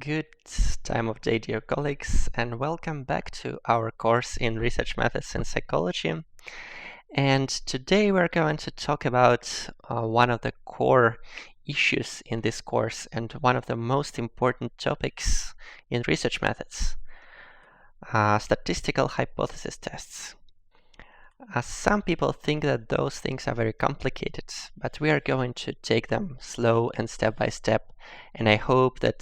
Good time of day, dear colleagues, and welcome back to our course in Research Methods in Psychology. And today we're going to talk about one of the core issues in this course and one of the most important topics in research methods, statistical hypothesis tests. Some people think that those things are very complicated, but we are going to take them slow and step by step, and I hope that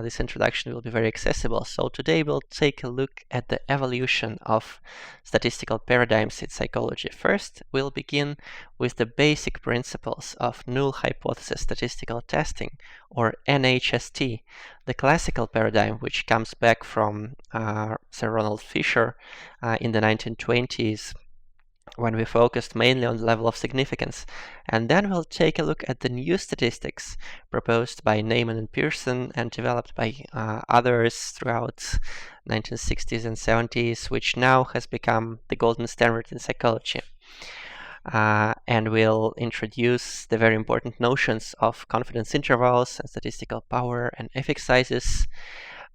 this introduction will be very accessible. So today we'll take a look at the evolution of statistical paradigms in psychology. First, we'll begin with the basic principles of null hypothesis statistical testing, or NHST, the classical paradigm which comes back from Sir Ronald Fisher in the 1920s, when we focused mainly on the level of significance. And then we'll take a look at the new statistics proposed by Neyman and Pearson and developed by others throughout 1960s and 70s, which now has become the golden standard in psychology. And we'll introduce the very important notions of confidence intervals and statistical power and effect sizes.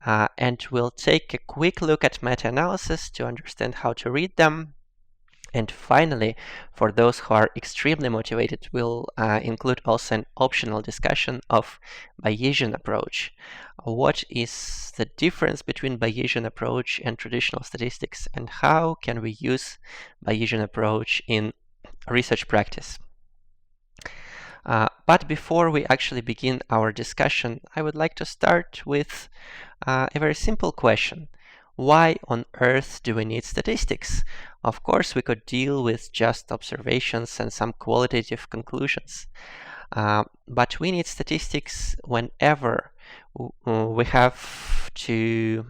And we'll take a quick look at meta-analysis to understand how to read them. And finally, for those who are extremely motivated, we'll include also an optional discussion of Bayesian approach. What is the difference between Bayesian approach and traditional statistics, and how can we use Bayesian approach in research practice? But before we actually begin our discussion, I would like to start with a very simple question. Why on earth do we need statistics? Of course, we could deal with just observations and some qualitative conclusions. But we need statistics whenever we have to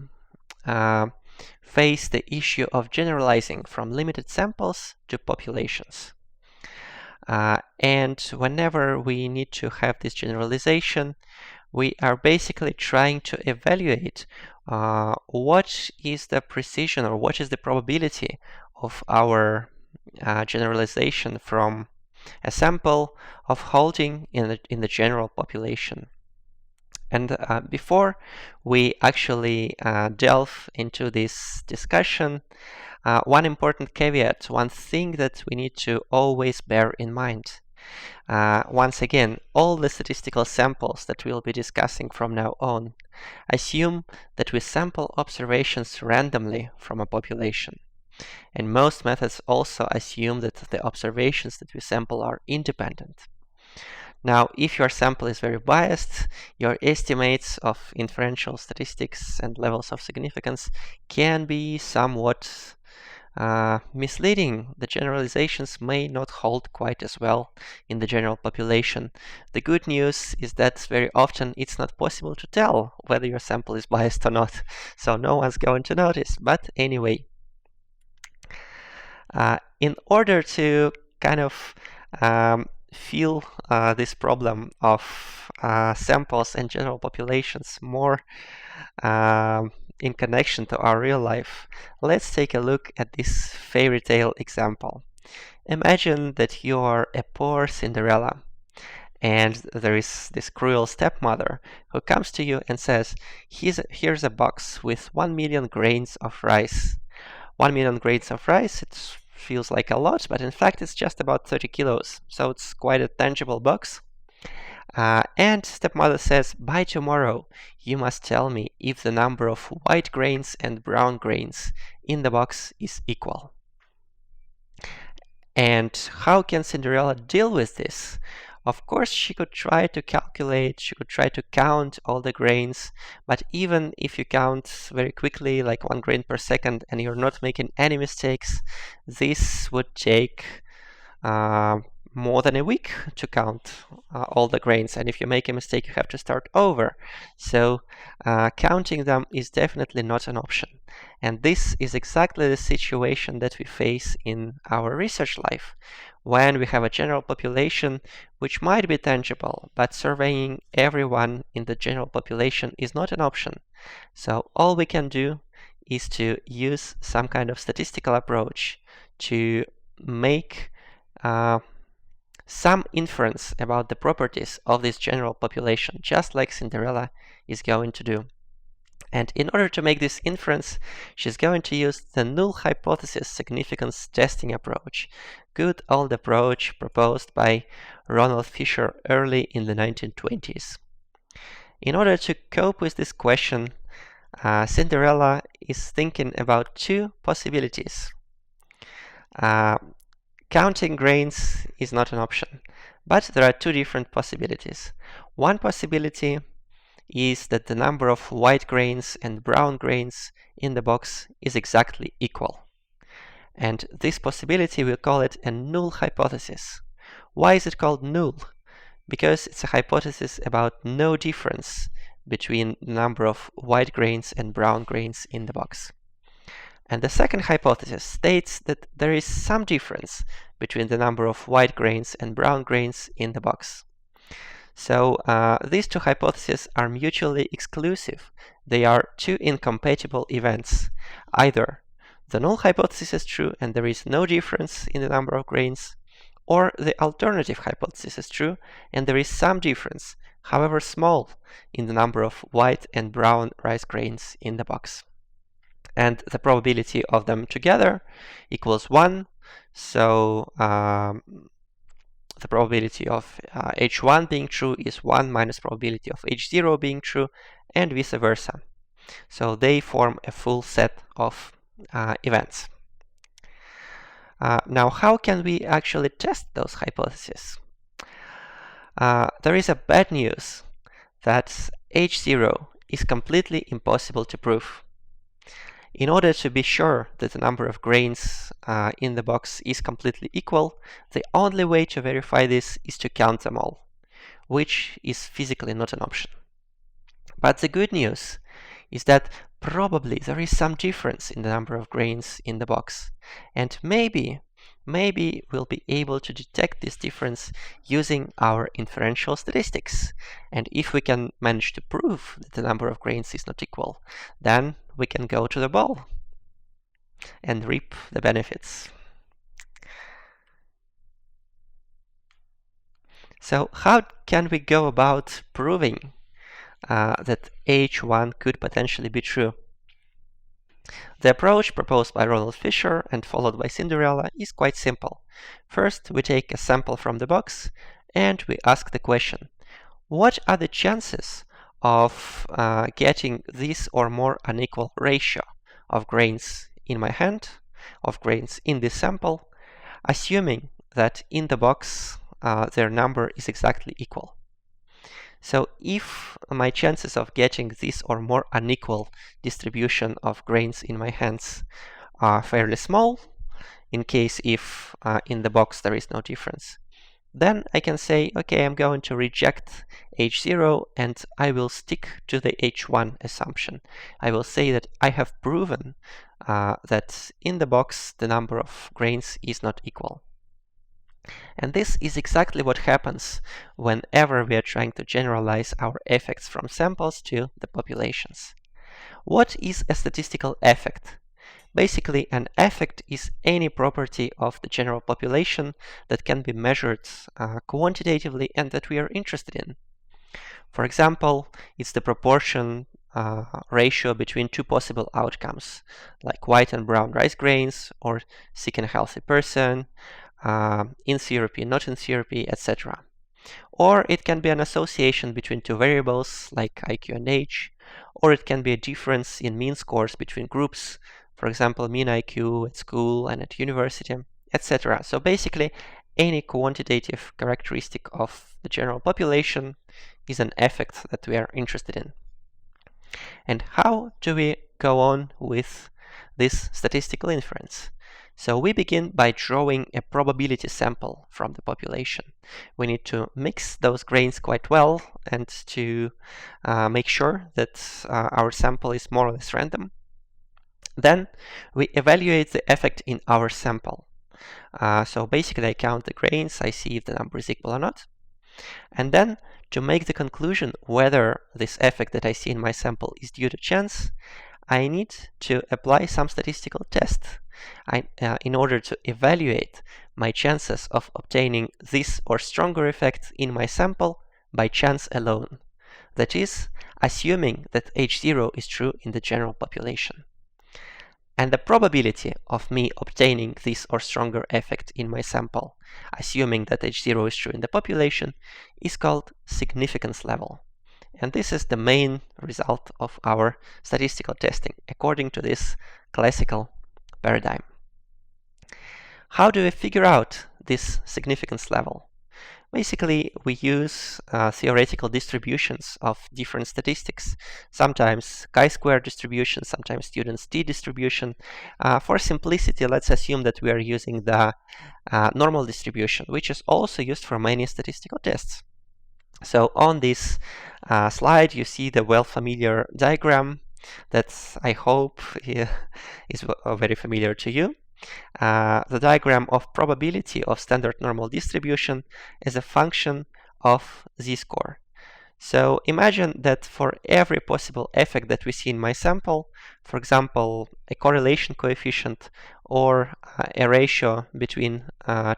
face the issue of generalizing from limited samples to populations. And whenever we need to have this generalization, we are basically trying to evaluate what is the precision or what is the probability of our generalization from a sample of holding in the general population. And before we actually delve into this discussion, one important caveat, one thing that we need to always bear in mind. Once again, all the statistical samples that we'll be discussing from now on assume that we sample observations randomly from a population. And most methods also assume that the observations that we sample are independent. Now, if your sample is very biased, your estimates of inferential statistics and levels of significance can be somewhat misleading. The generalizations may not hold quite as well in the general population. The good news is that very often it's not possible to tell whether your sample is biased or not, so no one's going to notice. But anyway, in order to kind of feel this problem of samples and general populations more in connection to our real life, let's take a look at this fairy tale example. Imagine that you are a poor Cinderella, and there is this cruel stepmother who comes to you and says, here's a box with 1 million grains of rice. 1 million grains of rice, it feels like a lot, but in fact it's just about 30 kilos, so it's quite a tangible box. And stepmother says, by tomorrow you must tell me if the number of white grains and brown grains in the box is equal. And how can Cinderella deal with this? Of course, she could try to calculate, she could try to count all the grains, but even if you count very quickly, like 1 grain per second, and you're not making any mistakes, this would take more than a week to count all the grains, and if you make a mistake you have to start over. So counting them is definitely not an option, and this is exactly the situation that we face in our research life, when we have a general population which might be tangible, but surveying everyone in the general population is not an option. So all we can do is to use some kind of statistical approach to make some inference about the properties of this general population, just like Cinderella is going to do. And in order to make this inference, she's going to use the null hypothesis significance testing approach, good old approach proposed by Ronald Fisher early in the 1920s. In order to cope with this question, Cinderella is thinking about two possibilities. Counting grains is not an option, but there are two different possibilities. One possibility is that the number of white grains and brown grains in the box is exactly equal. And this possibility, we'll call it a null hypothesis. Why is it called null? Because it's a hypothesis about no difference between the number of white grains and brown grains in the box. And the second hypothesis states that there is some difference between the number of white grains and brown grains in the box. So these two hypotheses are mutually exclusive. They are two incompatible events. Either the null hypothesis is true and there is no difference in the number of grains, or the alternative hypothesis is true and there is some difference, however small, in the number of white and brown rice grains in the box. And the probability of them together equals 1. So the probability of h1 being true is 1 minus probability of h0 being true, and vice versa. So they form a full set of events. Now, how can we actually test those hypotheses? There is a bad news that h0 is completely impossible to prove. In order to be sure that the number of grains in the box is completely equal, the only way to verify this is to count them all, which is physically not an option. But the good news is that probably there is some difference in the number of grains in the box, and maybe we'll be able to detect this difference using our inferential statistics. And if we can manage to prove that the number of grains is not equal, then we can go to the ball and reap the benefits. So how can we go about proving that h1 could potentially be true? The approach proposed by Ronald Fisher and followed by Cinderella is quite simple. First, we take a sample from the box and we ask the question, what are the chances of getting this or more unequal ratio of grains in my hand, of grains in this sample, assuming that in the box their number is exactly equal? So if my chances of getting this or more unequal distribution of grains in my hands are fairly small, in case if in the box there is no difference, then I can say, okay, I'm going to reject h0 and I will stick to the h1 assumption. I will say that I have proven that in the box the number of grains is not equal. And this is exactly what happens whenever we are trying to generalize our effects from samples to the populations. What is a statistical effect? Basically, an effect is any property of the general population that can be measured quantitatively and that we are interested in. For example, it's the proportion ratio between two possible outcomes, like white and brown rice grains, or sick and healthy person, in therapy, not in therapy, etc. Or it can be an association between two variables like IQ and age, or it can be a difference in mean scores between groups, for example, mean IQ at school and at university, etc. So basically, any quantitative characteristic of the general population is an effect that we are interested in. And how do we go on with this statistical inference? So we begin by drawing a probability sample from the population. We need to mix those grains quite well and to make sure that our sample is more or less random. Then we evaluate the effect in our sample. So basically I count the grains, I see if the number is equal or not. And then to make the conclusion whether this effect that I see in my sample is due to chance, I need to apply some statistical test in order to evaluate my chances of obtaining this or stronger effect in my sample by chance alone. That is, assuming that H0 is true in the general population. And the probability of me obtaining this or stronger effect in my sample, assuming that H0 is true in the population, is called significance level. And this is the main result of our statistical testing according to this classical paradigm. How do we figure out this significance level? Basically, we use theoretical distributions of different statistics, sometimes chi-square distribution, sometimes students t-distribution. For simplicity, let's assume that we are using the normal distribution, which is also used for many statistical tests. So on this slide, you see the well-familiar diagram that I hope is very familiar to you. The diagram of probability of standard normal distribution is a function of z-score. So imagine that for every possible effect that we see in my sample, for example, a correlation coefficient or a ratio between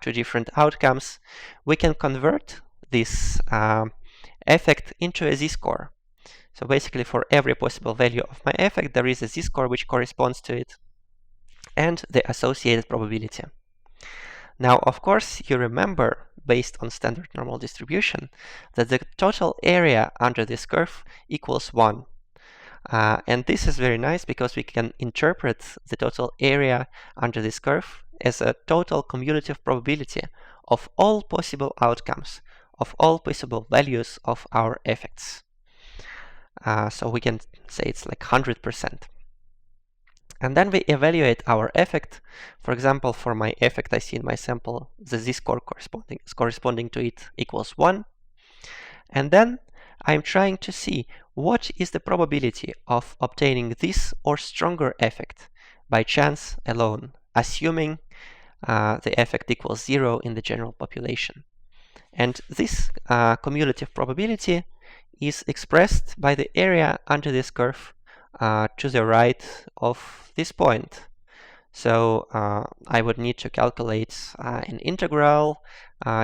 two different outcomes, we can convert this effect into a z-score. So basically for every possible value of my effect, there is a z-score which corresponds to it and the associated probability. Now, of course, you remember, based on standard normal distribution, that the total area under this curve equals 1. And this is very nice because we can interpret the total area under this curve as a total cumulative probability of all possible outcomes, of all possible values of our effects. So we can say it's like 100%. And then we evaluate our effect. For example, for my effect I see in my sample, the z-score corresponding to it equals 1. And then I'm trying to see what is the probability of obtaining this or stronger effect by chance alone, assuming the effect equals 0 in the general population. And this cumulative probability is expressed by the area under this curve to the right of this point. So I would need to calculate an integral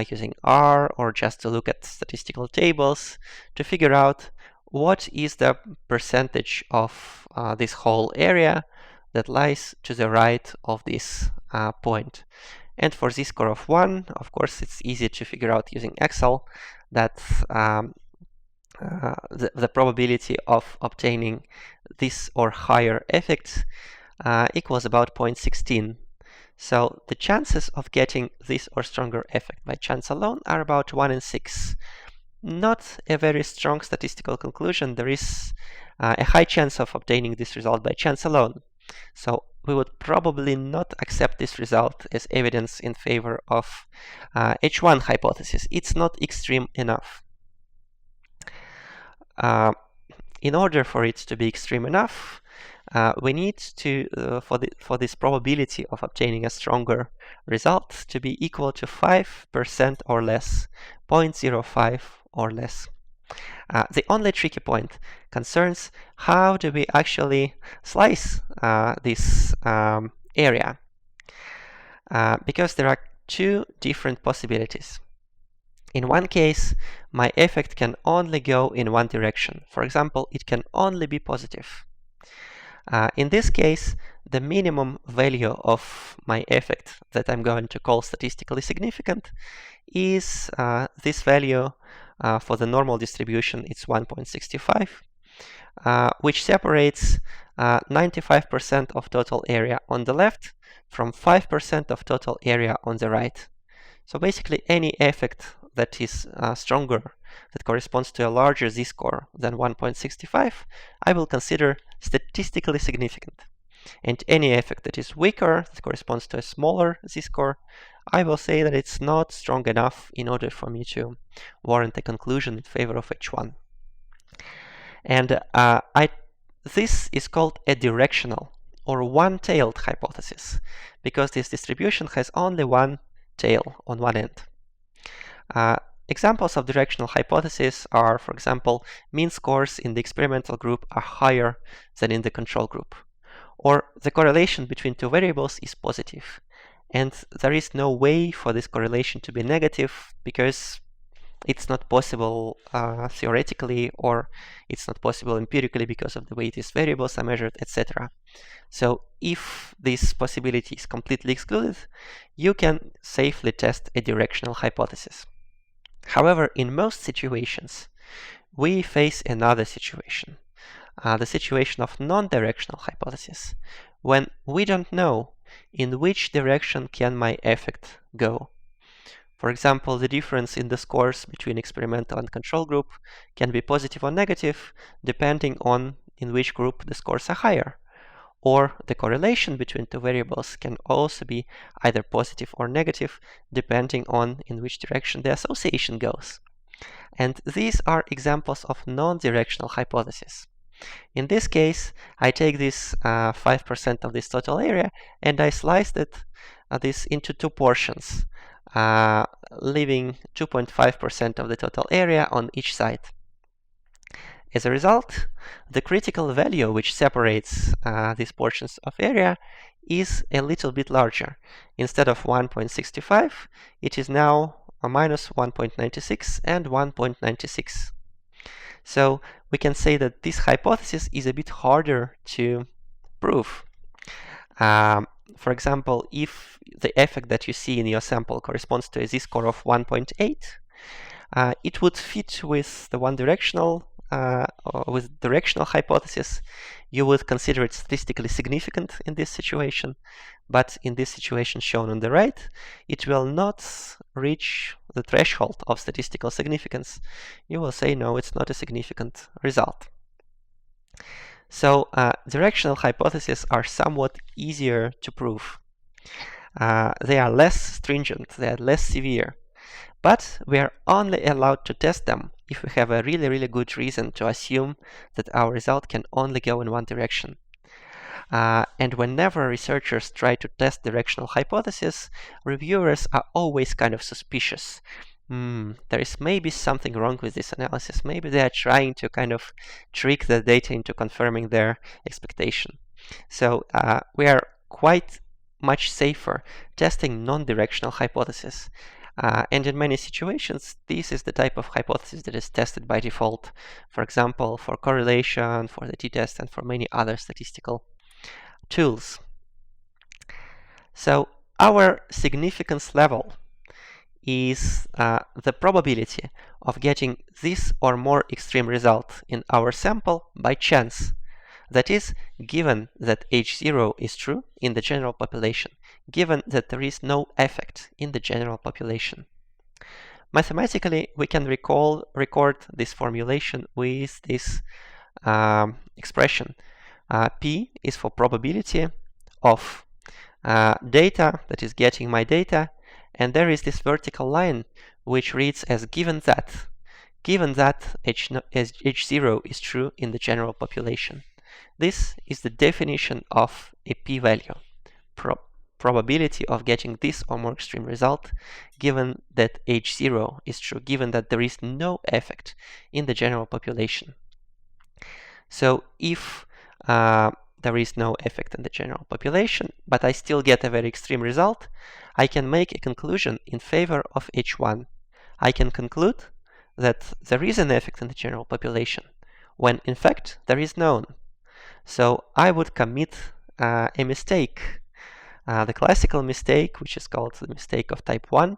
using R, or just to look at statistical tables to figure out what is the percentage of this whole area that lies to the right of this point. And for z-score of 1, of course, it's easy to figure out using Excel that the probability of obtaining this or higher effects equals about 0.16. So the chances of getting this or stronger effect by chance alone are about 1 in 6. Not a very strong statistical conclusion. There is a high chance of obtaining this result by chance alone. So we would probably not accept this result as evidence in favor of H1 hypothesis. It's not extreme enough. In order for it to be extreme enough, we need to, for this probability of obtaining a stronger result to be equal to 5% or less, 0.05 or less. The only tricky point concerns how do we actually slice this area, because there are two different possibilities. In one case, my effect can only go in one direction. For example, it can only be positive. In this case, the minimum value of my effect that I'm going to call statistically significant is this value for the normal distribution. It's 1.65, which separates 95% of total area on the left from 5% of total area on the right. So basically any effect that is stronger, that corresponds to a larger z-score than 1.65, I will consider statistically significant. And any effect that is weaker, that corresponds to a smaller z-score, I will say that it's not strong enough in order for me to warrant a conclusion in favor of H1. And this is called a directional or one-tailed hypothesis, because this distribution has only one tail on one end. Examples of directional hypotheses are, for example, mean scores in the experimental group are higher than in the control group, or the correlation between two variables is positive, and there is no way for this correlation to be negative because it's not possible theoretically, or it's not possible empirically because of the way these variables are measured, etc. So if this possibility is completely excluded, you can safely test a directional hypothesis. However, in most situations, we face another situation, the situation of non-directional hypothesis, when we don't know in which direction can my effect go. For example, the difference in the scores between experimental and control group can be positive or negative depending on in which group the scores are higher. Or the correlation between two variables can also be either positive or negative depending on in which direction the association goes. And these are examples of non-directional hypotheses. In this case, I take this 5% of this total area and I sliced this into two portions, leaving 2.5% of the total area on each side. As a result, the critical value which separates these portions of area is a little bit larger. Instead of 1.65, it is now a minus 1.96 and 1.96. So we can say that this hypothesis is a bit harder to prove. For example, if the effect that you see in your sample corresponds to a z-score of 1.8, it would fit with the one-directional with directional hypothesis. You would consider it statistically significant in this situation, but in this situation shown on the right, it will not reach the threshold of statistical significance. You will say, no, it's not a significant result. So directional hypotheses are somewhat easier to prove. They are less stringent, they are less severe, but we are only allowed to test them if we have a really good reason to assume that our result can only go in one direction. And whenever researchers try to test directional hypotheses, reviewers are always kind of suspicious. There is maybe something wrong with this analysis. Maybe they are trying to kind of trick the data into confirming their expectation. So we are quite much safer testing non-directional hypotheses. And in many situations, this is the type of hypothesis that is tested by default. For example, for correlation, for the t-test, and for many other statistical tools. So our significance level is the probability of getting this or more extreme result in our sample by chance. That is, given that H0 is true in the general population, given that there is no effect in the general population. Mathematically, we can record this formulation with this expression. P is for probability of data, that is getting my data, and there is this vertical line which reads as given that H0 is true in the general population. This is the definition of a p-value, probability of getting this or more extreme result, given that H0 is true, given that there is no effect in the general population. So if there is no effect in the general population, but I still get a very extreme result, I can make a conclusion in favor of H1. I can conclude that there is an effect in the general population, when in fact there is none. So I would commit a mistake, the classical mistake, which is called the mistake of type 1,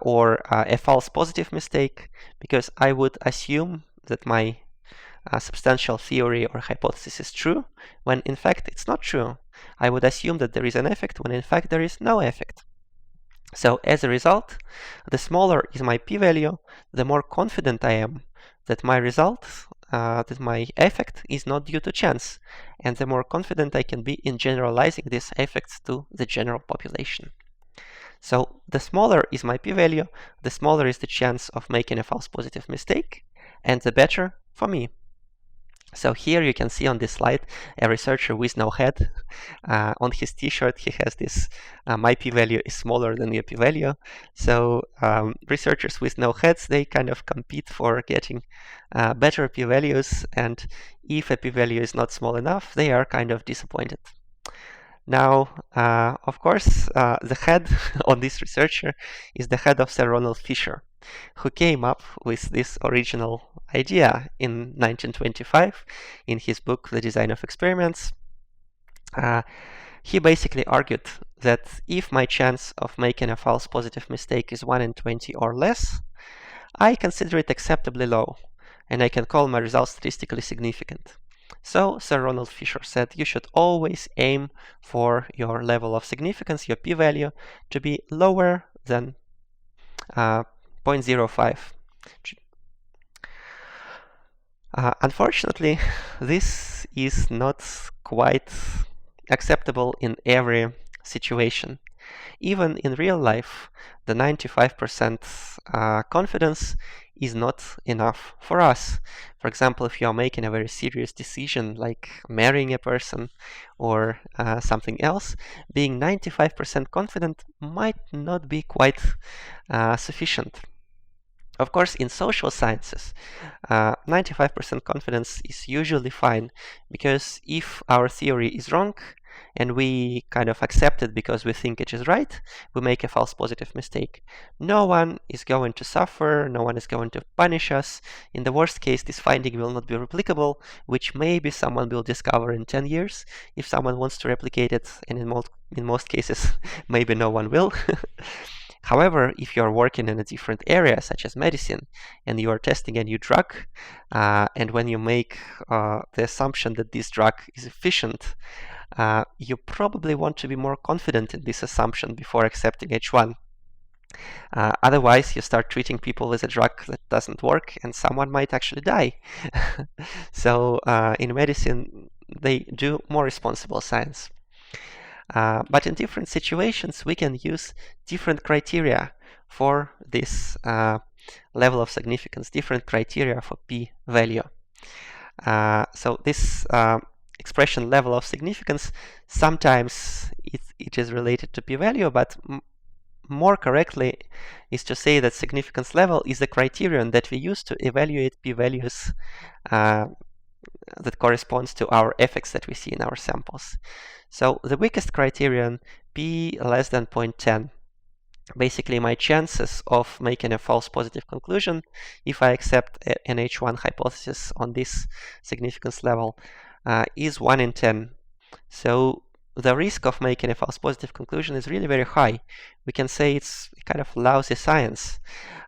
or a false positive mistake, because I would assume that my substantial theory or hypothesis is true, when in fact it's not true. I would assume that there is an effect when in fact there is no effect. So as a result, the smaller is my p-value, the more confident I am that my result, that my effect is not due to chance, and the more confident I can be in generalizing these effects to the general population. So the smaller is my p-value, the smaller is the chance of making a false positive mistake, and the better for me. So here you can see on this slide a researcher with no head. On his t-shirt he has this my p-value is smaller than your p-value. So researchers with no heads, they kind of compete for getting better p-values, and if a p-value is not small enough, they are kind of disappointed. Now, of course, the head on this researcher is the head of Sir Ronald Fisher. who came up with this original idea in 1925 in his book, The Design of Experiments. He basically argued that if my chance of making a false positive mistake is 1 in 20 or less, I consider it acceptably low, and I can call my result statistically significant. So Sir Ronald Fisher said you should always aim for your level of significance, your p-value, to be lower than 0.05. Unfortunately, this is not quite acceptable in every situation. Even in real life, the 95% confidence is not enough for us. For example, if you are making a very serious decision like marrying a person or something else, being 95% confident might not be quite sufficient. Of course, in social sciences, 95% confidence is usually fine, because if our theory is wrong and we kind of accept it because we think it is right, we make a false positive mistake. No one is going to suffer, no one is going to punish us. In the worst case, this finding will not be replicable, which maybe someone will discover in 10 years if someone wants to replicate it, and in most cases, maybe no one will. However, if you're working in a different area, such as medicine, and you are testing a new drug, and when you make the assumption that this drug is efficient, you probably want to be more confident in this assumption before accepting H1. Otherwise, you start treating people with a drug that doesn't work, and someone might actually die. So in medicine, they do more responsible science. But in different situations, we can use different criteria for this level of significance, different criteria for p-value. So this expression level of significance, sometimes it is related to p-value, but more correctly is to say that significance level is the criterion that we use to evaluate p-values that corresponds to our effects that we see in our samples. So the weakest criterion, p less than 0.10. Basically, my chances of making a false positive conclusion, if I accept an H1 hypothesis on this significance level, is 1 in 10. So the risk of making a false positive conclusion is really very high. We can say it's kind of lousy science.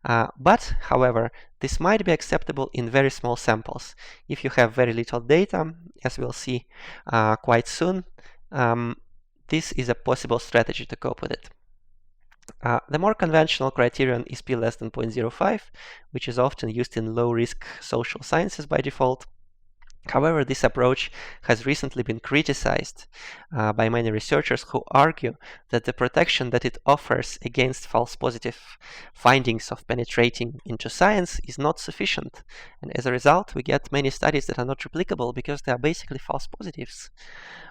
But, however, this might be acceptable in very small samples. If you have very little data, as we'll see quite soon, this is a possible strategy to cope with it. The more conventional criterion is p less than 0.05, which is often used in low-risk social sciences by default. However, this approach has recently been criticized by many researchers who argue that the protection that it offers against false positive findings of penetrating into science is not sufficient. And as a result, we get many studies that are not replicable because they are basically false positives.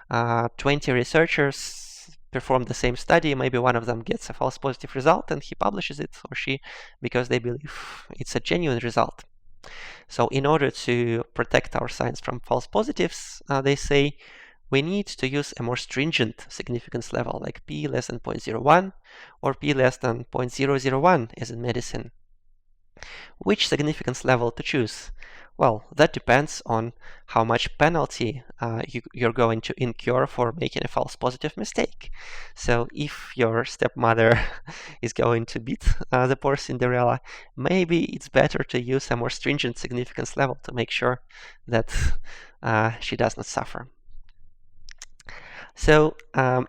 20 researchers perform the same study, maybe one of them gets a false positive result and he publishes it, or she, because they believe it's a genuine result. So in order to protect our science from false positives, they say we need to use a more stringent significance level, like p less than 0.01 or p less than 0.001 as in medicine. Which significance level to choose? Well, that depends on how much penalty you're going to incur for making a false positive mistake. So if your stepmother is going to beat the poor Cinderella, maybe it's better to use a more stringent significance level to make sure that she does not suffer. So the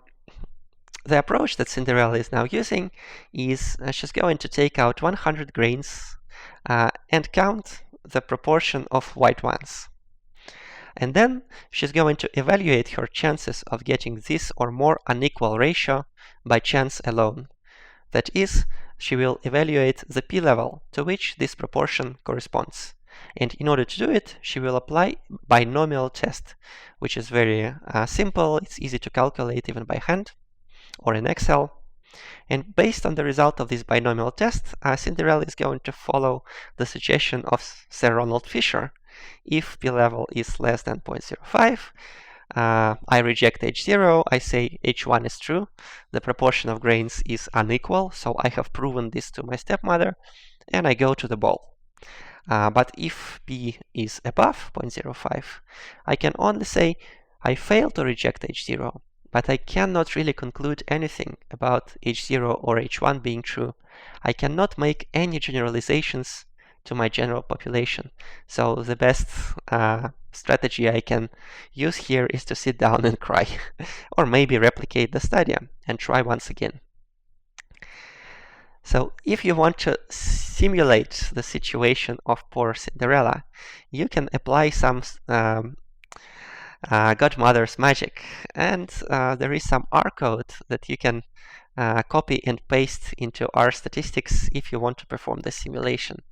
approach that Cinderella is now using is she's going to take out 100 grains and count the proportion of white ones. And then she's going to evaluate her chances of getting this or more unequal ratio by chance alone. That is, she will evaluate the p-level to which this proportion corresponds. And in order to do it, she will apply binomial test, which is very simple. It's easy to calculate even by hand or in Excel. And based on the result of this binomial test, Cinderella is going to follow the suggestion of Sir Ronald Fisher. If p-level is less than 0.05, I reject H0, I say H1 is true, the proportion of grains is unequal, so I have proven this to my stepmother, and I go to the ball. But if p is above 0.05, I can only say I failed to reject h0, but I cannot really conclude anything about h0 or h1 being true. I cannot make any generalizations to my general population. So the best strategy I can use here is to sit down and cry, or maybe replicate the study and try once again. So if you want to simulate the situation of poor Cinderella, you can apply some godmother's magic, and there is some R code that you can copy and paste into R statistics if you want to perform the simulation.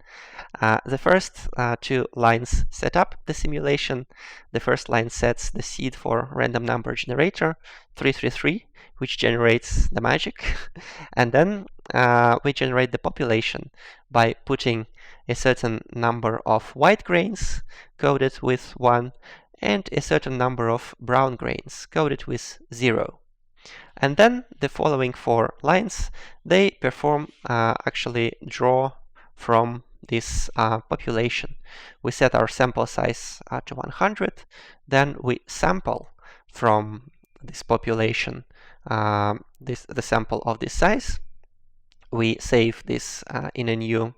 The first two lines set up the simulation. The first line sets the seed for random number generator 333, which generates the magic, and then we generate the population by putting a certain number of white grains coded with 1 and a certain number of brown grains coded with 0. And then the following 4 lines, they perform actually draw from this population. We set our sample size to 100, then we sample from this population the sample of this size. We save this in a new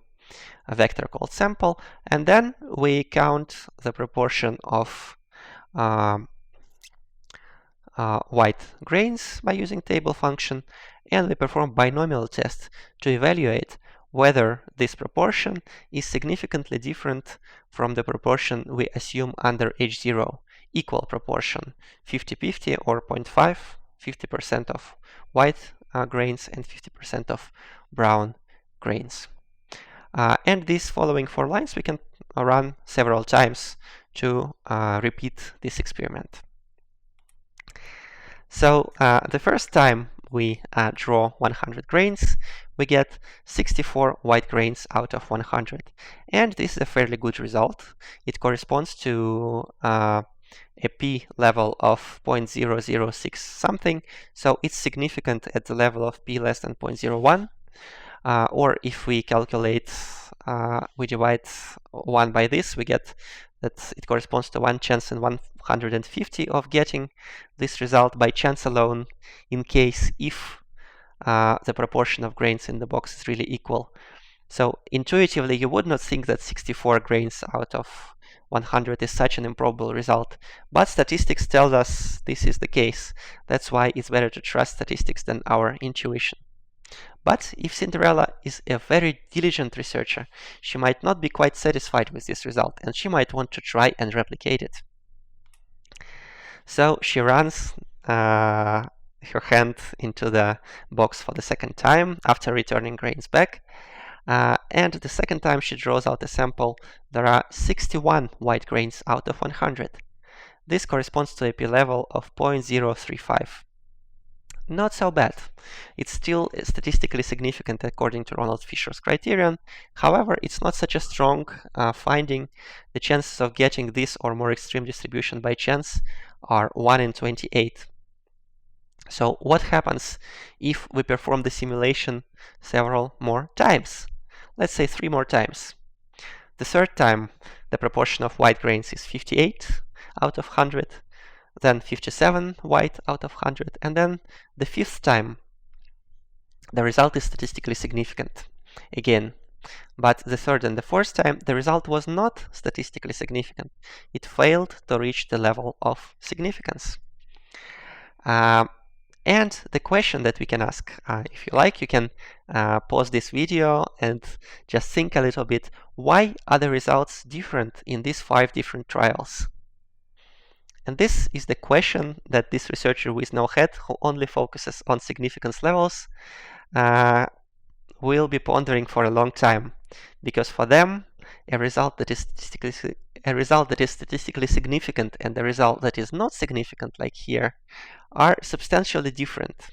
vector called sample, and then we count the proportion of white grains by using table function, and we perform binomial test to evaluate whether this proportion is significantly different from the proportion we assume under H0, equal proportion, 50-50 or 0.5, 50% of white grains and 50% of brown grains. And these following 4 lines we can run several times to repeat this experiment. So the first time we draw 100 grains, we get 64 white grains out of 100. And this is a fairly good result. It corresponds to a p level of 0.006 something. So it's significant at the level of p less than 0.01. Or if we calculate, we divide 1 by this, we get that it corresponds to 1 chance in 150 of getting this result by chance alone, in case if the proportion of grains in the box is really equal. So intuitively, you would not think that 64 grains out of 100 is such an improbable result, but statistics tell us this is the case. That's why it's better to trust statistics than our intuition. But if Cinderella is a very diligent researcher, she might not be quite satisfied with this result, and she might want to try and replicate it. So she runs her hand into the box for the second time after returning grains back. And the second time she draws out a sample, there are 61 white grains out of 100. This corresponds to a p level of 0.035. Not so bad. It's still statistically significant according to Ronald Fisher's criterion. However, it's not such a strong finding. The chances of getting this or more extreme distribution by chance are 1 in 28. So what happens if we perform the simulation several more times? Let's say 3 more times. The third time, the proportion of white grains is 58 out of 100. Then 57 white out of 100, and then the 5th time the result is statistically significant again. But the 3rd and the 4th time the result was not statistically significant. It failed to reach the level of significance. And the question that we can ask, if you like, you can pause this video and just think a little bit, why are the results different in these 5 different trials? And this is the question that this researcher with no head, who only focuses on significance levels, will be pondering for a long time, because for them, a result that is statistically significant and a result that is not significant, like here, are substantially different.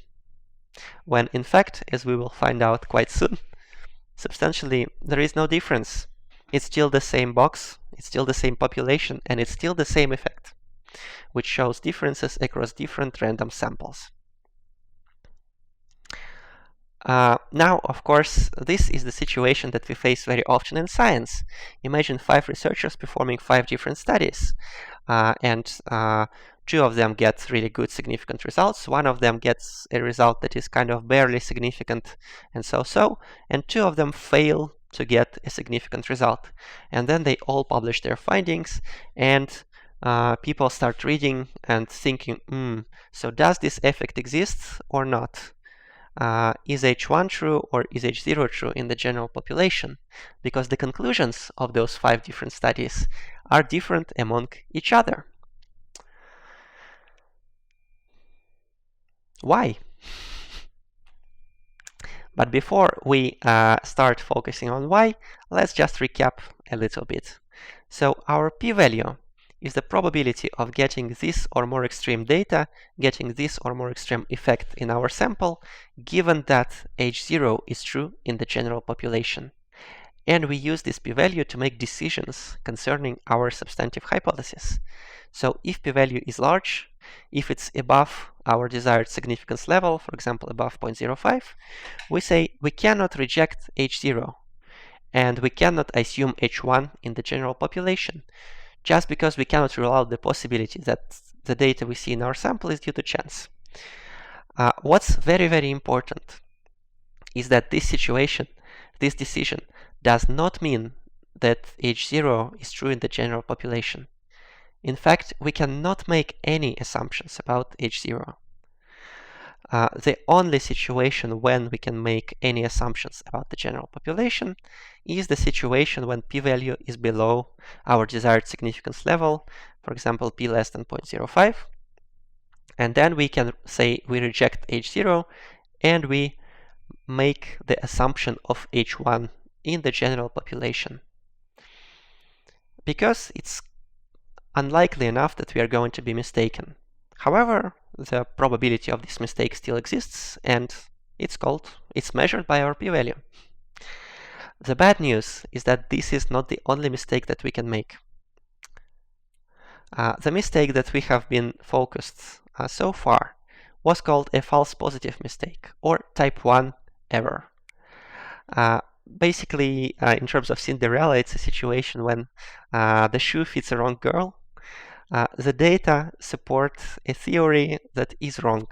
When in fact, as we will find out quite soon, substantially there is no difference. It's still the same box, it's still the same population, and it's still the same effect, which shows differences across different random samples. Now, of course, this is the situation that we face very often in science. Imagine 5 researchers performing 5 different studies, and 2 of them get really good significant results, 1 of them gets a result that is kind of barely significant and so, and 2 of them fail to get a significant result. And then they all publish their findings, and people start reading and thinking, so does this effect exist or not? Is H1 true or is H0 true in the general population? Because the conclusions of those 5 different studies are different among each other. Why? But before we start focusing on why, let's just recap a little bit. So our p-value is the probability of getting this or more extreme data, getting this or more extreme effect in our sample, given that H0 is true in the general population. And we use this p-value to make decisions concerning our substantive hypothesis. So if p-value is large, if it's above our desired significance level, for example above 0.05, we say we cannot reject H0 and we cannot assume H1 in the general population, just because we cannot rule out the possibility that the data we see in our sample is due to chance. What's very, very important is that this decision does not mean that H0 is true in the general population. In fact, we cannot make any assumptions about H0. The only situation when we can make any assumptions about the general population is the situation when p-value is below our desired significance level, for example p less than 0.05, and then we can say we reject H0 and we make the assumption of H1 in the general population, because it's unlikely enough that we are going to be mistaken. However, the probability of this mistake still exists, and it's measured by our p-value. The bad news is that this is not the only mistake that we can make. The mistake that we have been focused so far was called a false positive mistake, or type 1 error. Basically, in terms of Cinderella, it's a situation when the shoe fits a wrong girl. The data support a theory that is wrong.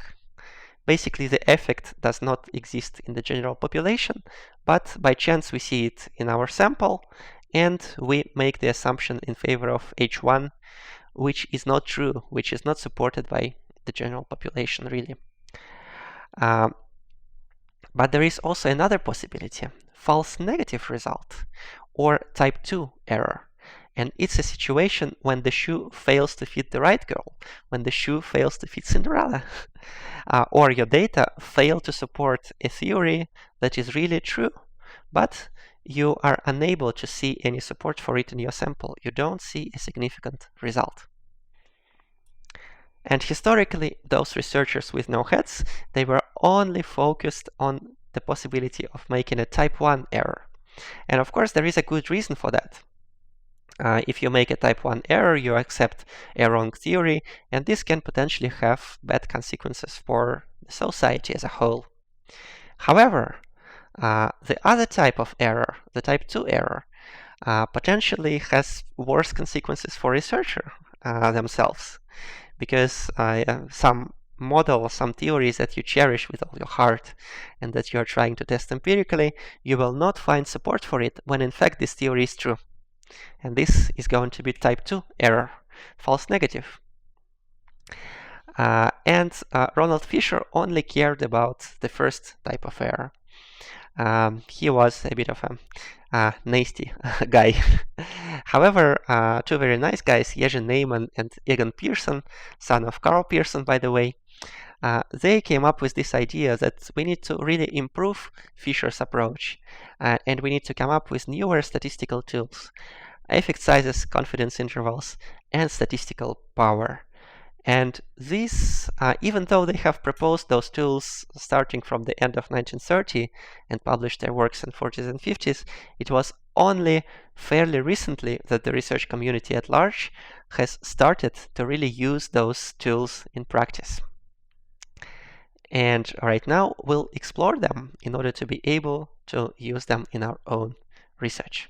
Basically, the effect does not exist in the general population, but by chance we see it in our sample, and we make the assumption in favor of H1, which is not true, which is not supported by the general population, really. But there is also another possibility, false negative result, or type 2 error. And it's a situation when the shoe fails to fit the right girl, when the shoe fails to fit Cinderella, or your data fail to support a theory that is really true, but you are unable to see any support for it in your sample. You don't see a significant result. And historically, those researchers with no heads, they were only focused on the possibility of making a type 1 error. And of course, there is a good reason for that. If you make a type 1 error, you accept a wrong theory, and this can potentially have bad consequences for the society as a whole. However, the other type of error, the type 2 error, potentially has worse consequences for researchers themselves, because some model, some theories that you cherish with all your heart and that you are trying to test empirically, you will not find support for it when in fact this theory is true. And this is going to be type 2 error, false negative. Ronald Fisher only cared about the first type of error. He was a bit of a nasty guy. However, 2 very nice guys, Jerzy Neyman and Egon Pearson, son of Carl Pearson, by the way, they came up with this idea that we need to really improve Fisher's approach, and we need to come up with newer statistical tools, effect sizes, confidence intervals, and statistical power. And these, even though they have proposed those tools starting from the end of 1930 and published their works in 40s and 50s, it was only fairly recently that the research community at large has started to really use those tools in practice. And right now we'll explore them in order to be able to use them in our own research.